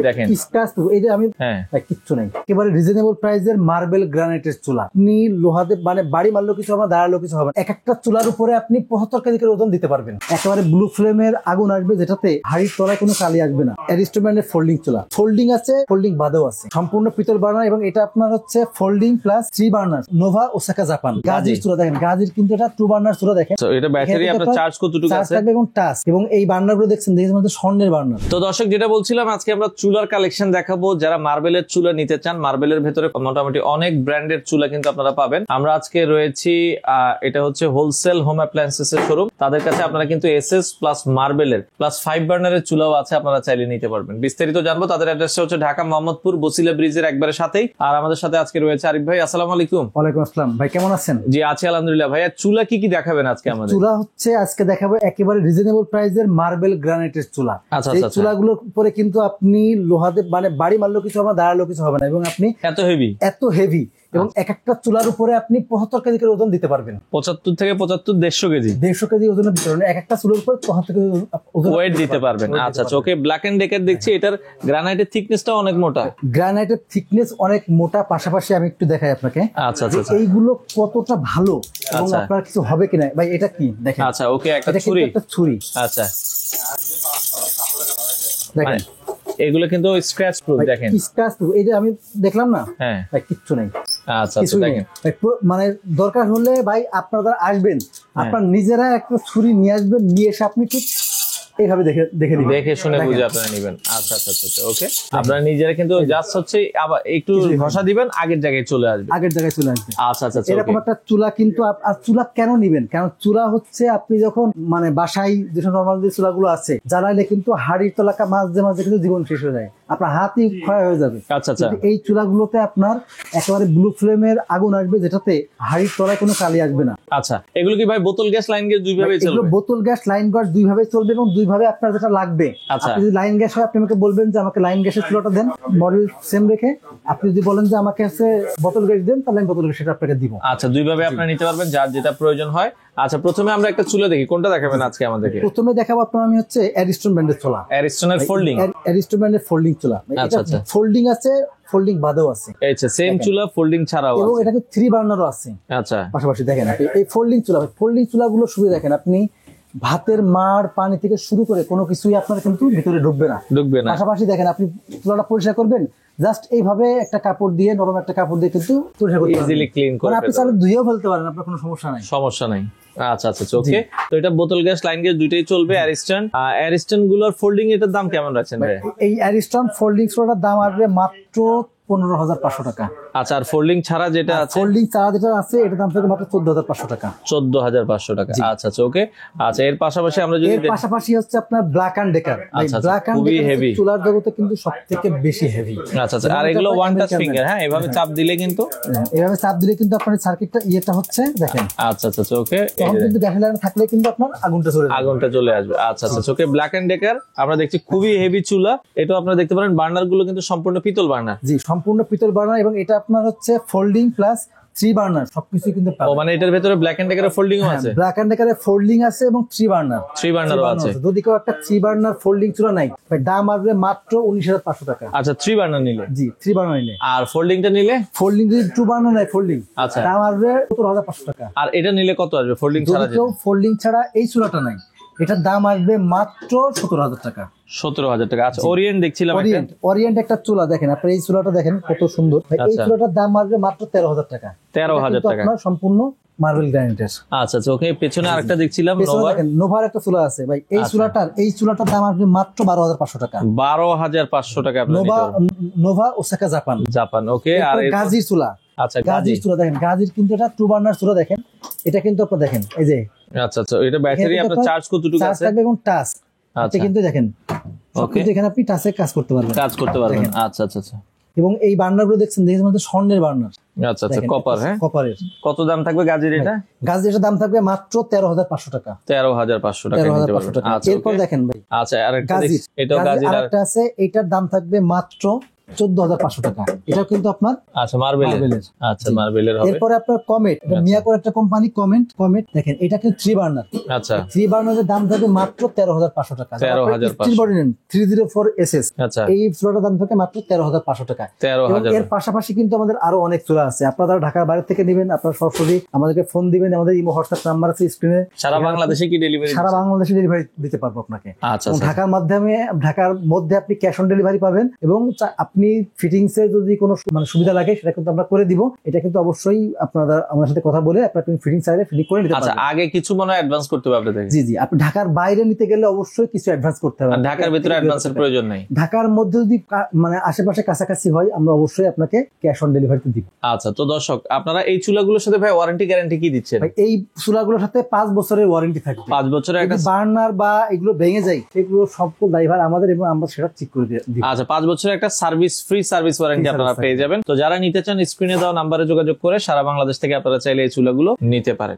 দেখেন scratch proof, এই যে আমি কিচ্ছু নাই, একেবারে রিজনেবল প্রাইসের মার্বেল গ্রানাইটের চুলা। আপনি লোহাতে মানে বাড়ি মারলেও কিছু হবে না, দাঁড়ালেও কিছু হবে না। এক একটা চুলার উপরে আপনি 75 কেজি করে ওজন দিতে পারবেন। একেবারে ব্লু ফ্লেমের আগুন আসবে, যেটাতে হাড়ির তলায় কোনো কালি আসবে না। অ্যারিস্টোম্যানের ফোল্ডিং চুলা, ফোল্ডিং আছে, ফোল্ডিং বাদেও আছে, সম্পূর্ণ পিতল বার্নার, এবং এটা আপনার হচ্ছে folding plus 3 burner, Nova Osaka Japan. গাজির চুলা দেখেন, গাজির কিন্তু এটা 2 বার্নার চুলা। দেখেন এটা ব্যাটারি আপনার চার্জ কতটুকু আছে এবং টাচ, এবং এই বার্নার গুলো দেখছেন, দেখেন মধ্যে স্বর্ণের বার্নার। তো দর্শক, যেটা বলছিলাম, আজকে আমরা চুলার কালেকশন দেখাবো। যারা মার্বেলের চুলা নিতে চান, মার্বেলের ভেতরে মোটামুটি অনেক ব্র্যান্ডের চুলা কিন্তু আপনারা পাবেন। আমরা আজকে রয়েছি, এটা হচ্ছে হোলসেল হোম অ্যাপ্লায়েন্সেস এর শোরুম। তাদের কাছে আপনারা কিন্তু এসএস প্লাস মার্বেলের প্লাস 5 বার্নারের চুলাও আছে, আপনারা চাইলে নিতে পারবেন। বিস্তারিত জানবো। তাদের অ্যাড্রেসটা হচ্ছে ঢাকা মোহাম্মদপুর বসিলা ব্রিজের একবারে সাথেই। আর আমাদের সাথে আজকে রয়েছে আরিফ ভাই। আসসালামু আলাইকুম। ওয়ালাইকুম আসসালাম ভাই, কেমন আছেন? জি আছি আলহামদুলিল্লাহ। ভাইয়া চুলা কি কি দেখাবেন আজকে আমাদের? চুলা হচ্ছে আজকে দেখাবো একেবারে রিজনেবল প্রাইসের মার্বেল গ্রানাইটের চুলা। এই চুলাগুলোর উপরে কিন্তু আপনি লোহাতে মানে বাড়ি মারলেও কিছু হবে না, দাঁড়ালেও কিছু হবে না, এবং আপনি এত হেভি এবং এক একটা চুলার উপরে আপনি 75 কেজি করে ওজন দিতে পারবেন। 75 থেকে 150 কেজি ওজনের দিতে পারবেন। এক একটা চুলার উপরে 75 কেজি ওয়েট দিতে পারবেন। আচ্ছা, ওকে। ব্ল্যাক এন্ড ডেকার দেখছি, এটার গ্রানাইটের থিকনেসটা অনেক মোটা। গ্রানাইটের থিকনেস অনেক মোটা, পাশাপাশি আমি একটু দেখাই আপনাকে। আচ্ছা, এইগুলো কতটা ভালো এবং আপনার কিছু হবে কিনা। ভাই এটা কি দেখেন। আচ্ছা, ওকে। একটা ছুরি। আচ্ছা, দেখেন এগুলো কিন্তু স্ক্র্যাচ প্রুফ। দেখেন স্ক্র্যাচ প্রুফ, এই যে আমি দেখলাম না, কিচ্ছু নেই। আচ্ছা, দেখেন মানে দরকার হলে ভাই আপনারা আসবেন, আপনার নিজেরা একটা ছুরি নিয়ে আসবেন, নিয়ে এসে আপনি ঠিক এইভাবে দেখে শুনে বুঝে আপনারা নেবেন। আচ্ছা, ওকে। আপনারা নিজেরা কিন্তু জাস্ট হচ্ছে আবার একটু ঘষা দিবেন, আগের জায়গায় চলে আসবে। আচ্ছা, এরকম একটা চুলা কিন্তু। আর চুলা কেন নিবেন? কারণ চুলা হচ্ছে আপনি যখন মানে বাসায় যেসব নর্মাল যে চুলাগুলো আছে জ্বালাইলে কিন্তু হাড়ির তলাকা মাঝে মাঝে কিন্তু জীবন শেষ হয়ে যায়, আপনার হাতই ক্ষয় হয়ে যাবে। আচ্ছা, এই চুলাগুলোতে আপনার একেবারে ব্লু ফ্লেমের আগুন আসবে, যেটাতে হাড়ির তলায় কোনো কালি আসবে না। আচ্ছা, এগুলো কি ভাই বোতল গ্যাস, লাইন গ্যাস দুইভাবেই চলবে? বোতল গ্যাস, লাইন গ্যাস দুইভাবে চলবে, এবং দুইভাবে আপনার যেটা লাগবে। আপনি যদি লাইন গ্যাস হয়, আপনি আমাকে বলবেন যে আমাকে লাইন গ্যাসের চুলাটা দেন, মডেল সেম রেখে। আপনি যদি বলেন যে আমাকে হচ্ছে বোতল গ্যাস দেন, তাহলে আমি বোতল গ্যাস সেটা আপনাকে দিব। আচ্ছা, দুইভাবে আপনারা নিতে পারবেন, যার যেটা প্রয়োজন হয়। আচ্ছা, প্রথমে আমরা একটা চুলা দেখি, কোনটা দেখাবেন আজকে আমাদেরকে? প্রথমে দেখাবো আপনার আমি হচ্ছে অ্যারিস্টন ব্র্যান্ডের চুলা। অ্যারিস্টনের ফোল্ডিং, অ্যারিস্টন ব্র্যান্ডের ফোল্ডিং চুলা। আচ্ছা, ফোল্ডিং আছে, ফোল্ডিং বাদেও আছে। আচ্ছা, সেম চুলা, ফোল্ডিং ছাড়াও, এবং এটাকে 3 বার্নারও আছে। আচ্ছা, পাশাপাশি দেখেন এই ফোল্ডিং চুলাগুলো সুবিধা দেখেন, আপনি ভাতের মাড় পানি থেকে শুরু করে কোনো কিছুই আপনার কিন্তু ভিতরে ঢুকবে না। পাশাপাশি দেখেন, আপনি চুলাটা পরিষ্কার করবেন, জাস্ট এইভাবে একটা কাপড় দিয়ে, নরম একটা কাপড় দিয়ে কিন্তু পরিষ্কার করতে পারবেন, ইজিলি ক্লিন করে আপনি চাইলে ধুয়েও ফেলতে পারেন, আপনার কোনো সমস্যা নাই। আচ্ছা, ওকে। তো এটা বোতল গ্যাস, লাইন গ্যাস দুইটাই চলবে। অ্যারিস্টন গুলোর ফোল্ডিং এটার দাম কেমন রাখছেন ভাই? এই অ্যারিস্টন ফোল্ডিং চুলাটার দাম আসবে মাত্র 15,500 টাকা। আচ্ছা, আর ফোল্ডিং ছাড়া যেটা আছে? ফোল্ডিং ছাড়া যেটা আছে এটার দাম থেকে মাত্র 14,500 টাকা। 14,500 টাকা। আচ্ছা, ওকে। আচ্ছা, এর পাশাপাশি আমরা যদি পাশাপাশি হচ্ছে আপনার Black and Decker. Black and Decker চুলার জগতে কিন্তু সবথেকে বেশি হেভি। আচ্ছা, আর এগুলো ওয়ান টাচ ফিঙ্গার। এভাবে চাপ দিলে কিন্তু আপনার সার্কিটটা ইয়েটা হচ্ছে দেখেন। আচ্ছা, ওকে। তখন কিন্তু গ্যাস লাইন থাকলে কিন্তু আপনার আগুনটা চলে আসবে। আচ্ছা, ওকে। ব্ল্যাক এন্ড ডেকার আমরা দেখছি, খুবই হেভি চুলা। এটা আপনারা দেখতে পারেন, বার্নার গুলো কিন্তু সম্পূর্ণ পিতল বার্নার। জি, সম্পূর্ণ পিতল বার্নার, এবং এটা আপনার হচ্ছে ফোল্ডিং প্লাস 3 বার্নার সবকিছু কিন্তু পাবেন। মানে এটার ভিতরে ব্ল্যাক এন্ড ডেকারের ফোল্ডিংও আছে? ব্ল্যাক এন্ড ডেকারের ফোল্ডিং আছে এবং 3 বার্নারও আছে। যদি কেউ একটা 3 বার্নার ফোল্ডিং চুলা নাই, দাম আসবে মাত্র 19,500 টাকা। আচ্ছা, 3 বার্নার নিলে? জি, 3 বার্নার নিলে। আর ফোল্ডিংটা নিলে? ফোল্ডিং যদি 2 বার্নার নাই, ফোল্ডিং, আচ্ছা, দাম আসবে 17,500 টাকা। আর এটা নিলে কত আসবে ফোল্ডিং ছাড়া? যদি কেউ ফোল্ডিং ছাড়া এই চুলাটা নাই, এটার দাম আসবে মাত্র 17,000 টাকা। 17,000 টাকা। আচ্ছা, ওরিয়েন্ট দেখছিলাম, ওরিয়েন্ট একটা চুলা দেখেন, আপনি এই চুলাটা দেখেন কত সুন্দর। এই চুলাটার দাম আসবে মাত্র 13,000 টাকা। 13,000 টাকা সম্পূর্ণ মার্বেল গ্রানাইটের। আচ্ছা, ওকে। পেছনে আরেকটা দেখছিলাম, নোভার একটা চুলা আছে ভাই। এই চুলাটার দাম আসবে মাত্র 12,500 টাকা। 12,500 টাকা। Nova Osaka Japan. ওকে। আর গাজির চুলা। আচ্ছা, গাজির চুলা দেখেন, গাজির কিন্তু এটা 2 বার্নার চুলা। দেখেন এটা কিন্তু আপনারা দেখেন, এই যে। আচ্ছা, এটা ব্যাটারি আপনার চার্জ কতটুকু আছে? এবং টাচ আছে কিন্তু দেখেন, সবকিছু এখানে আপনি টাচে কাজ করতে পারবেন। আচ্ছা। এবং এই বার্নার গুলো দেখছেন, দেখেন মধ্যে স্বর্ণের বার্নার। আচ্ছা, কপার। কপারের। কত দাম থাকবে গাজির? গাজির দাম থাকবে মাত্র 13,500 টাকা। 13,500 টাকা। এরপর দেখেন ভাই, আচ্ছা, আরেকটা আছে, এটার দাম থাকবে মাত্র 14,500 টাকা। এটাও কিন্তু আপনার আচ্ছা মার্বেলের। মার্বেলের। আচ্ছা মার্বেলের হবে। এরপরে আপনার কমেট, এটা আচ্ছা। মিয়াকোর একটা কোম্পানি, কমেট দেখেন, এটা কিন্তু 3 বার্নার। আচ্ছা 3 বার্নারের দাম থাকবে মাত্র 13,500 টাকা। 13,500 স্টিল বডি নেন 304 SS, আচ্ছা এই ফ্লোরের দাম থাকে মাত্র 13,500 টাকা। এবং 13,000। এর পাশাপাশি কিন্তু আমাদের আরো অনেক চুলা আছে। আপনারা যারা ঢাকার বাইরে থেকে নেবেন, আপনারা সরাসরি আমাদেরকে ফোন দিবেন, আমাদের ইমো হোয়াটসঅ্যাপ নাম্বার আছে স্ক্রিনে। সারা বাংলাদেশে কি ডেলিভারি? সারা বাংলাদেশে ডেলিভারি দিতে পারবো আপনাকে। আচ্ছা এবং আচ্ছা। ঢাকার মধ্যে আপনি ক্যাশ অন ডেলিভারি পাবেন, এবং আপনি ফিটিংস এর যদি কোনো সুবিধা লাগে সেটা কিন্তু আমরা করে দিব। এটা কিন্তু অবশ্যই আপনারা আমাদের সাথে কথা বলে আপনার ফিটিং চাইলে ফিটিং করে নিতে আচ্ছা পারবেন। আগে কিছু মনে হয় অ্যাডভান্স করতে হবে আপনাদের? জি, আপনি ঢাকার বাইরে নিতে গেলে অবশ্যই কিছু অ্যাডভান্স করতে হবে। আর ঢাকার ভিতরে অ্যাডভান্সের প্রয়োজন নেই? ঢাকার মধ্যে যদি মানে আশেপাশে কাছাকাছি হয়, আমরা অবশ্যই আপনাকে ক্যাশ অন ডেলিভারিতে দিব। আচ্ছা, তো দর্শক আপনারা এই চুলাগুলোর সাথে ভাই ওয়ারেন্টি গ্যারান্টি কি দিচ্ছেন? ভাই, এই চুলাগুলোর সাথে 5 বছরের ওয়ারেন্টি থাকবে। 5 বছরের একটা। বার্নার বা এগুলো ভেঙে যায়, সেগুলো সব ড্রাইভার আমাদের, এবং আমরা সেটা ঠিক করে দিব। আচ্ছা 5 বছরের একটা ফ্রি সার্ভিস ওয়ারেন্টি আপনারা পেয়ে যাবেন। তো যারা নিতে চান স্ক্রিনে দেওয়া নাম্বারে যোগাযোগ করে সারা বাংলাদেশ থেকে আপনারা চাইলে এই চুলাগুলো নিতে পারেন।